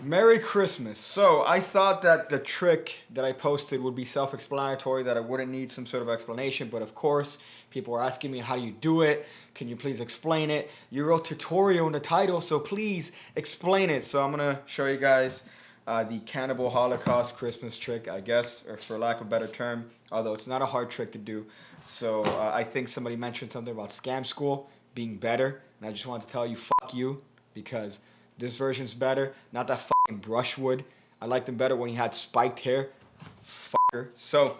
Merry Christmas. So I thought that the trick that I posted would be self-explanatory, that I wouldn't need some sort of explanation, but of course, people are asking me, how do you do it? Can you please explain it? You wrote tutorial in the title, so please explain it. So I'm gonna show you guys the Cannibal Holocaust Christmas trick, I guess, or for lack of a better term, although it's not a hard trick to do. So I think somebody mentioned something about Scam School being better, and I just wanted to tell you, fuck you, because this version's better. Not that fucking brushwood. I liked them better when he had spiked hair. Fucker. So,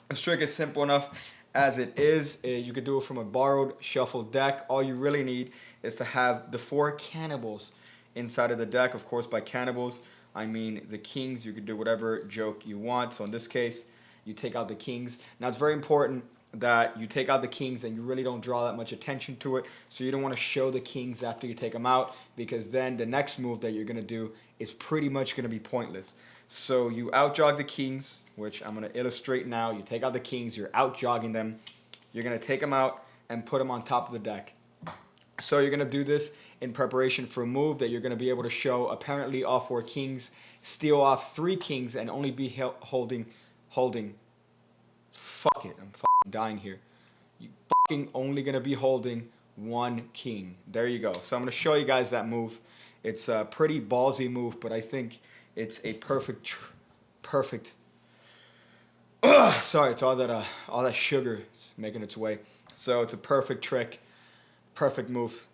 this trick is simple enough as it is. You could do it from a borrowed shuffled deck. All you really need is to have the 4 cannibals inside of the deck. Of course, by cannibals, I mean the kings. You could do whatever joke you want. So in this case, you take out the kings. Now, it's very important that you take out the kings and you really don't draw that much attention to it. So you don't want to show the kings after you take them out, because then the next move that you're going to do is pretty much going to be pointless. So you outjog the kings, which I'm going to illustrate now. You take out the kings, you're outjogging them. You're going to take them out and put them on top of the deck. So you're going to do this in preparation for a move that you're going to be able to show apparently all 4 kings, steal off 3 kings, and only be holding. Fuck it, I'm fucking dying here. You fucking only going to be holding 1 king. There you go. So I'm going to show you guys that move. It's a pretty ballsy move, but I think it's a perfect. Sorry, it's all that sugar is making its way. So it's a perfect trick, perfect move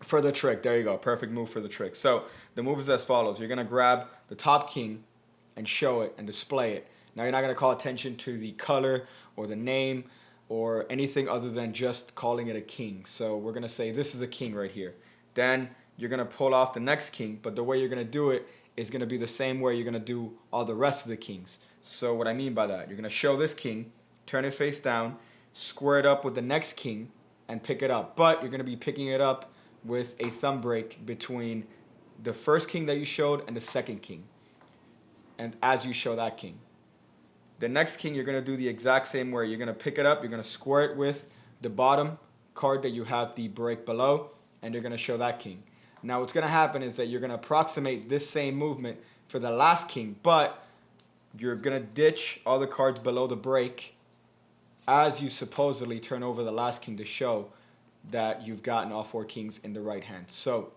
for the trick. There you go, perfect move for the trick. So the move is as follows. You're going to grab the top king and show it and display it. Now you're not going to call attention to the color or the name or anything other than just calling it a king. So we're going to say this is a king right here. Then you're going to pull off the next king, but the way you're going to do it is going to be the same way you're going to do all the rest of the kings. So what I mean by that, you're going to show this king, turn it face down, square it up with the next king, and pick it up. But you're going to be picking it up with a thumb break between the first king that you showed and the second king, and as you show that king. The next king, you're going to do the exact same way. You're going to pick it up, you're going to square it with the bottom card that you have the break below, and you're going to show that king. Now what's going to happen is that you're going to approximate this same movement for the last king, but you're going to ditch all the cards below the break as you supposedly turn over the last king to show that you've gotten all 4 kings in the right hand. So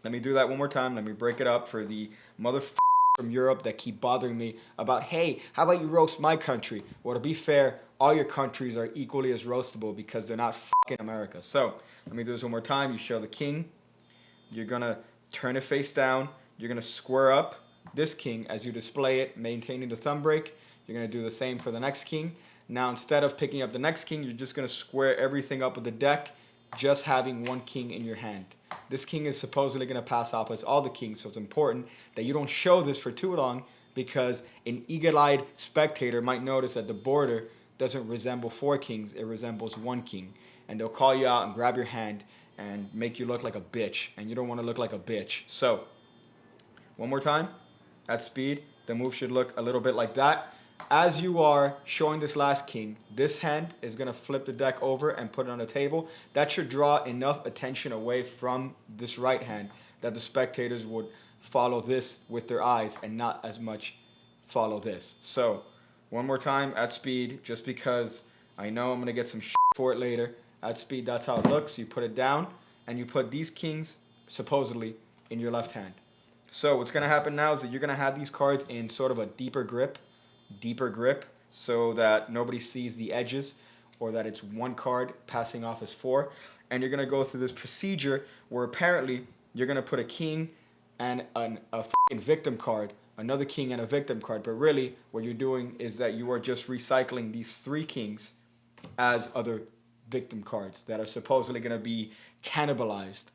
let me do that one more time. Let me break it up for the motherfucker from Europe that keep bothering me about, hey, how about you roast my country? Well, to be fair, all your countries are equally as roastable because they're not fucking America. So let me do this one more time. You show the king. You're going to turn it face down. You're going to square up this king as you display it, maintaining the thumb break. You're going to do the same for the next king. Now, instead of picking up the next king, you're just going to square everything up with the deck, just having 1 king in your hand. This king is supposedly going to pass off as all the kings, so it's important that you don't show this for too long, because an eagle-eyed spectator might notice that the border doesn't resemble 4 kings, it resembles 1 king. And they'll call you out and grab your hand and make you look like a bitch, and you don't want to look like a bitch. So, one more time, at speed, the move should look a little bit like that. As you are showing this last king, this hand is going to flip the deck over and put it on the table. That should draw enough attention away from this right hand that the spectators would follow this with their eyes and not as much follow this. So, one more time at speed, just because I know I'm going to get some shit for it later. At speed, that's how it looks. You put it down and you put these kings, supposedly, in your left hand. So what's going to happen now is that you're going to have these cards in sort of a deeper grip, so that nobody sees the edges, or that it's 1 card passing off as 4. And you're going to go through this procedure where apparently you're going to put a king and a fucking victim card, another king and a victim card. But really what you're doing is that you are just recycling these 3 kings as other victim cards that are supposedly going to be cannibalized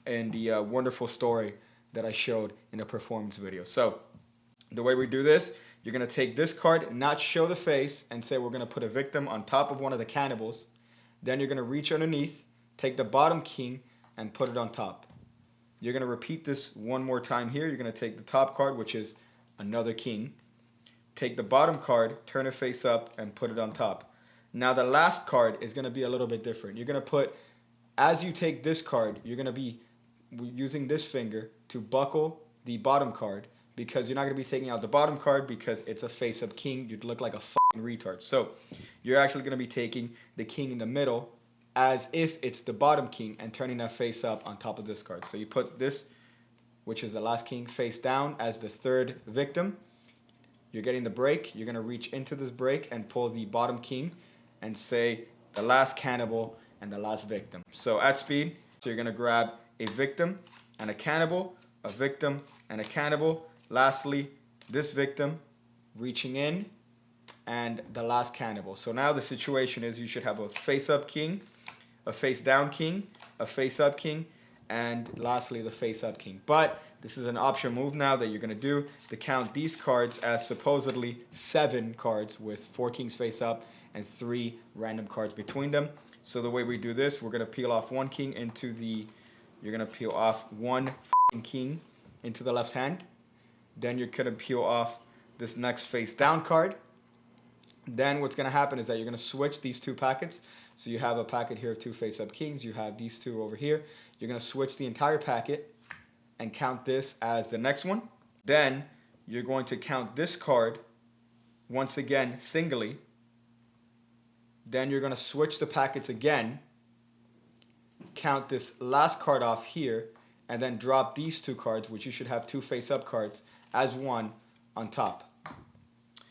in the wonderful story that I showed in the performance video. So the way we do this, you're going to take this card, not show the face, and say we're going to put a victim on top of one of the cannibals. Then you're going to reach underneath, take the bottom king, and put it on top. You're going to repeat this one more time here. You're going to take the top card, which is another king. Take the bottom card, turn it face up, and put it on top. Now the last card is going to be a little bit different. You're going to put, as you take this card, you're going to be using this finger to buckle the bottom card, because you're not going to be taking out the bottom card because it's a face-up king. You'd look like a fucking retard. So you're actually going to be taking the king in the middle as if it's the bottom king and turning that face up on top of this card. So you put this, which is the last king, face down as the third victim. You're getting the break. You're going to reach into this break and pull the bottom king and say the last cannibal and the last victim. So at speed, so you're going to grab a victim and a cannibal, a victim and a cannibal. Lastly, this victim reaching in and the last cannibal. So now the situation is you should have a face-up king, a face-down king, a face-up king, and lastly the face-up king. But this is an option move now that you're going to do to count these cards as supposedly 7 cards with 4 kings face-up and 3 random cards between them. So the way we do this, we're going to peel off 1 king into the... You're going to peel off 1 king into the left hand. Then you're going to peel off this next face-down card. Then what's going to happen is that you're going to switch these 2 packets. So you have a packet here of 2 face-up kings. You have these 2 over here. You're going to switch the entire packet and count this as the next one. Then you're going to count this card once again singly. Then you're going to switch the packets again, count this last card off here, and then drop these 2 cards, which you should have 2 face-up cards, as one on top.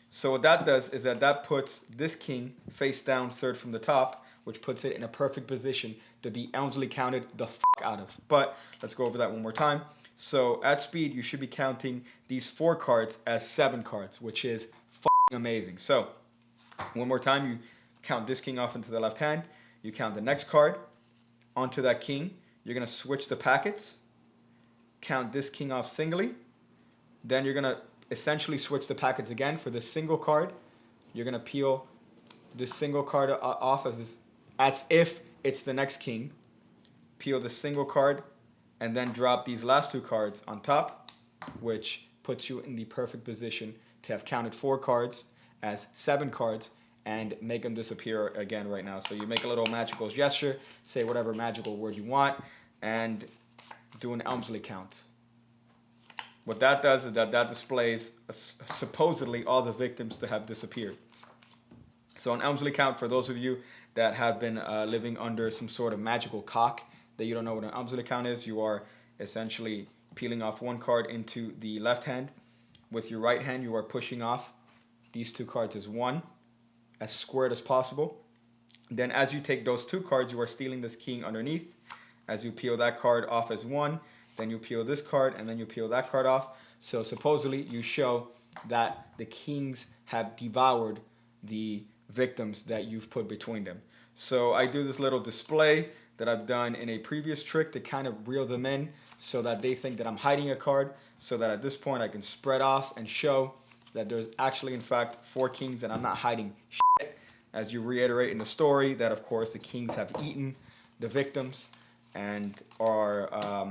So what that does is that puts this king face down third from the top, which puts it in a perfect position to be elmsly counted the fuck out of. But let's go over that one more time. So at speed, you should be counting these 4 cards as 7 cards, which is fucking amazing. So one more time, you count this king off into the left hand. You count the next card onto that king. You're going to switch the packets. Count this king off singly. Then you're going to essentially switch the packets again for this single card. You're going to peel this single card off as if it's the next king. Peel the single card and then drop these last 2 cards on top, which puts you in the perfect position to have counted 4 cards as 7 cards and make them disappear again right now. So you make a little magical gesture, say whatever magical word you want, and do an Elmsley count. What that does is that displays supposedly all the victims to have disappeared. So an Elmsley count, for those of you that have been living under some sort of magical cock, that you don't know what an Elmsley count is, you are essentially peeling off 1 card into the left hand. With your right hand, you are pushing off these 2 cards as one, as squared as possible. Then as you take those 2 cards, you are stealing this king underneath. As you peel that card off as one, then you peel this card, and then you peel that card off. So supposedly you show that the kings have devoured the victims that you've put between them. So I do this little display that I've done in a previous trick to kind of reel them in so that they think that I'm hiding a card, so that at this point I can spread off and show that there's actually in fact 4 kings and I'm not hiding shit. As you reiterate in the story that of course the kings have eaten the victims and are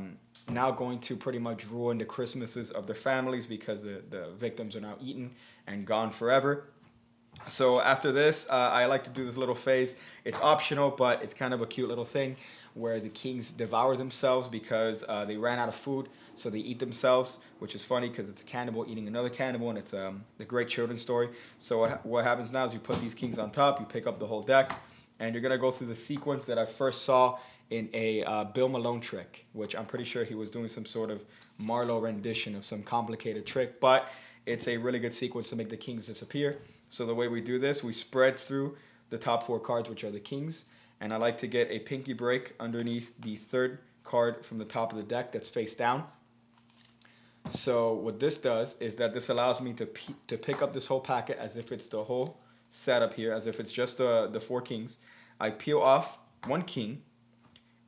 now going to pretty much ruin the Christmases of their families because the victims are now eaten and gone forever. So after this, I like to do this little phase. It's optional, but it's kind of a cute little thing where the kings devour themselves because they ran out of food, so they eat themselves, which is funny because it's a cannibal eating another cannibal, and it's a great children's story. So what happens now is you put these kings on top, you pick up the whole deck, and you're going to go through the sequence that I first saw in a Bill Malone trick, which I'm pretty sure he was doing some sort of Marlowe rendition of some complicated trick, but it's a really good sequence to make the kings disappear. So the way we do this, we spread through the top 4 cards, which are the kings, and I like to get a pinky break underneath the 3rd card from the top of the deck that's face down. So what this does is that this allows me to pick up this whole packet as if it's the whole setup here, as if it's just the 4 kings. I peel off 1 king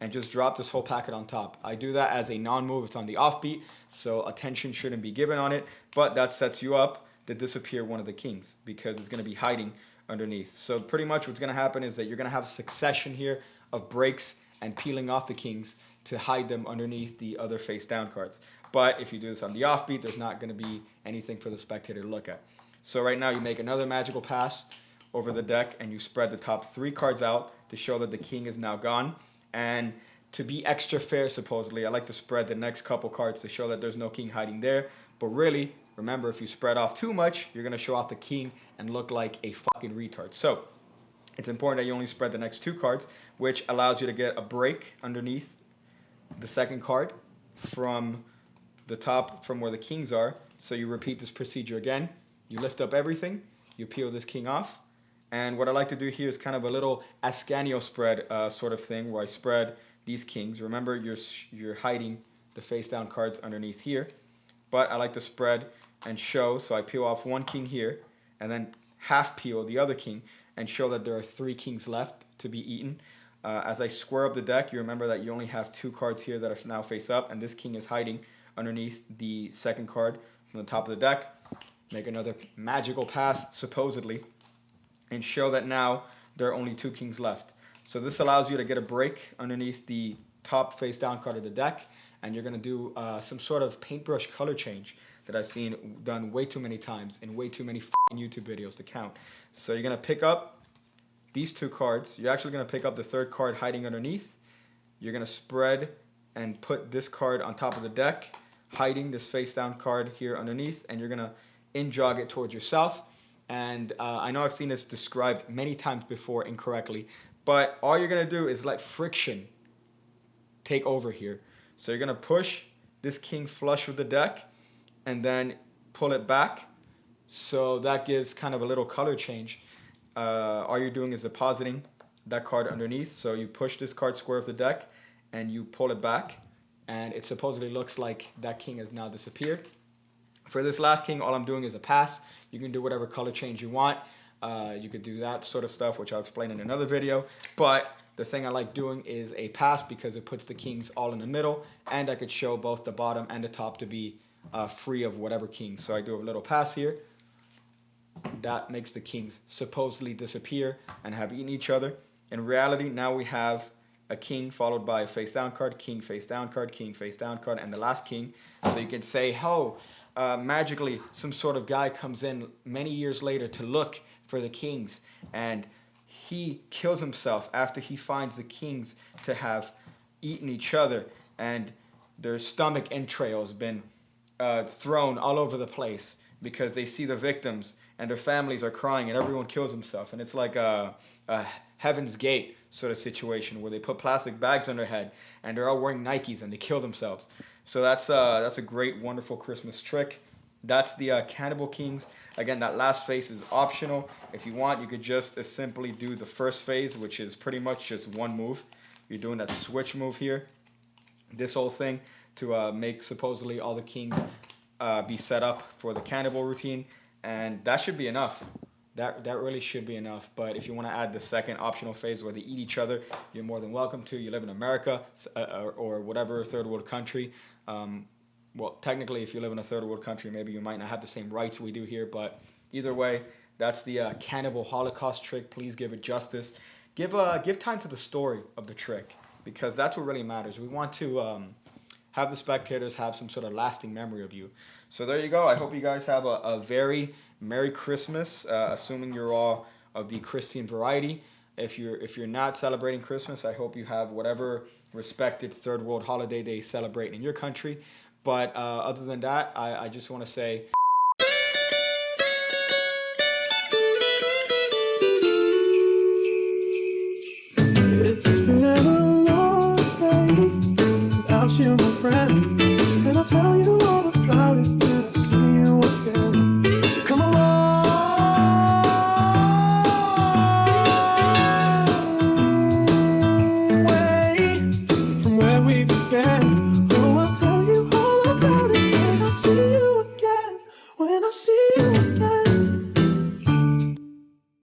and just drop this whole packet on top. I do that as a non-move. It's on the offbeat, so attention shouldn't be given on it, but that sets you up to disappear one of the kings because it's going to be hiding underneath. So pretty much what's going to happen is that you're going to have a succession here of breaks and peeling off the kings to hide them underneath the other face down cards. But if you do this on the offbeat, there's not going to be anything for the spectator to look at. So right now you make another magical pass over the deck and you spread the top 3 cards out to show that the king is now gone. And to be extra fair, supposedly, I like to spread the next couple cards to show that there's no king hiding there. But really, remember, if you spread off too much, you're going to show off the king and look like a fucking retard. So it's important that you only spread the next 2 cards, which allows you to get a break underneath the second card from the top, from where the kings are. So you repeat this procedure again. You lift up everything. You peel this king off. And what I like to do here is kind of a little Ascanio spread sort of thing, where I spread these kings. Remember, you're hiding the face down cards underneath here. But I like to spread and show. So I peel off 1 king here, and then half peel the other king, and show that there are 3 kings left to be eaten. As I square up the deck, you remember that you only have 2 cards here that are now face up, and this king is hiding underneath the second card from the top of the deck. Make another magical pass, supposedly, and show that now there are only 2 kings left. So this allows you to get a break underneath the top face down card of the deck, and you're going to do some sort of paintbrush color change that I've seen done way too many times in way too many YouTube videos to count. So you're going to pick up these 2 cards. You're actually going to pick up the 3rd card hiding underneath. You're going to spread and put this card on top of the deck, hiding this face down card here underneath, and you're going to in-jog it towards yourself. And I know I've seen this described many times before incorrectly, but all you're going to do is let friction take over here. So you're going to push this king flush with the deck, and then pull it back. So that gives kind of a little color change. All you're doing is depositing that card underneath. So you push this card square of the deck, and you pull it back, and it supposedly looks like that king has now disappeared. For this last king, all I'm doing is a pass. You can do whatever color change you want. You could do that sort of stuff, which I'll explain in another video. But the thing I like doing is a pass, because it puts the kings all in the middle, and I could show both the bottom and the top to be free of whatever king. So I do a little pass here. That makes the kings supposedly disappear and have eaten each other. In reality, now we have a king followed by a face down card, king face down card, king face down card, and the last king. So you can say, oh, magically some sort of guy comes in many years later to look for the kings, and he kills himself after he finds the kings to have eaten each other, and their stomach entrails been thrown all over the place because they see the victims and their families are crying and everyone kills himself. And it's like a Heaven's Gate sort of situation where they put plastic bags on their head and they're all wearing Nikes and they kill themselves. So that's a great, wonderful Christmas trick. That's the Cannibal Kings. Again, that last phase is optional. If you want, you could just simply do the first phase, which is pretty much just one move. You're doing that switch move here. This whole thing to make supposedly all the kings be set up for the cannibal routine. And that should be enough. That really should be enough. But if you want to add the second optional phase where they eat each other, you're more than welcome to. You live in America or whatever third world country. Well, technically, if you live in a third world country, maybe you might not have the same rights we do here. But either way, that's the cannibal Holocaust trick. Please give it justice. Give time to the story of the trick, because that's what really matters. We want to have the spectators have some sort of lasting memory of you. So there you go. I hope you guys have a very Merry Christmas, assuming you're all of the Christian variety. If you're not celebrating Christmas, I hope you have whatever respected third world holiday they celebrate in your country. But other than that, I just want to say